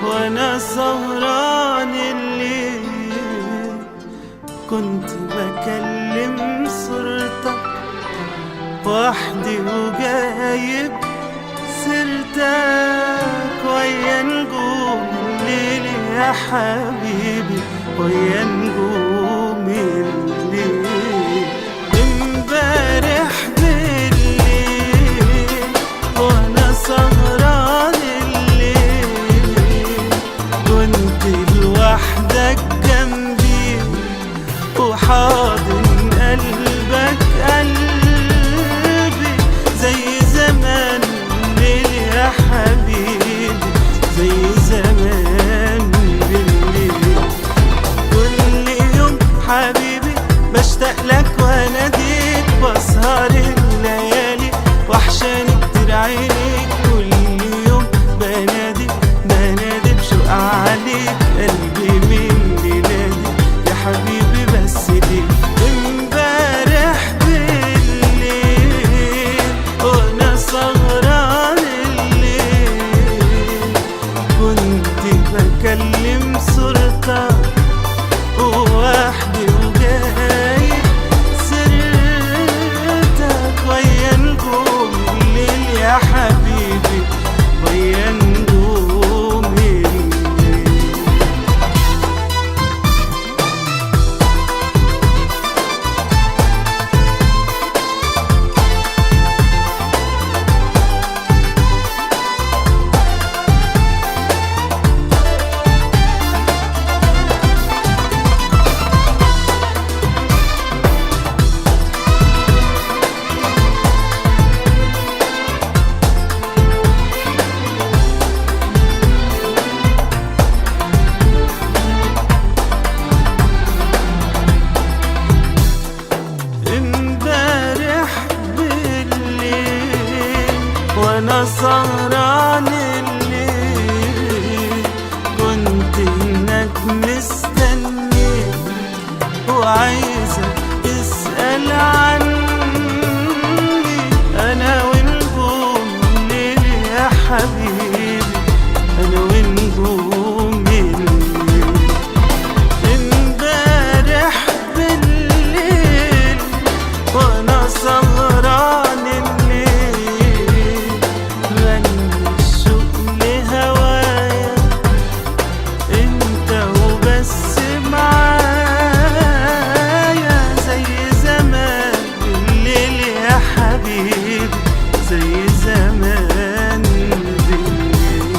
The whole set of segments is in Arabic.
وانا سهران الليل كنت بكلم صورتك وحدي وجايب سيرتك ويا نجوم الليل يا حبيبي ويا نجوم الليل. امبارح بالليل وانا سهران كنت لوحدك جنبي وحاضن قلبك قلبي زي زمان الليل يا حبيبي زي زمان بالليل. كل يوم حبيبي بشتاق لك واناديك بسهر الليالي وحشاني كتير عينيك كل يوم بنادي بشوق عليك قلبي من ليلادي يا حبيبي بس ليك. امبارح بالليل وانا سهران الليل كنت بكلم صورتك ووحدي وجايب سيرتك ويا نجوم الليل يا حبيبي ويا نجوم. وانا سهران الليل كنت انك مستني وعايزة تسأل عني انا ونجوم الليل يا حبيبي انا ونجوم الليل. امبارح بالليل وانا سهران زي زمان بالليل.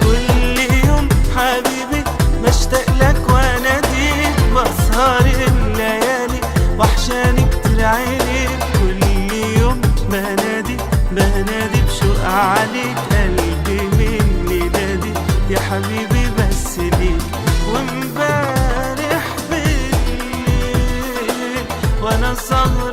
كل يوم حبيبي بشتاق لك واناديك بسهر الليالي وحشاني كتير عينيك كل يوم بنادي بشوق عليك قلبي من ليلادي يا حبيبي بس ليك. وامبارح بالليل وانا سهران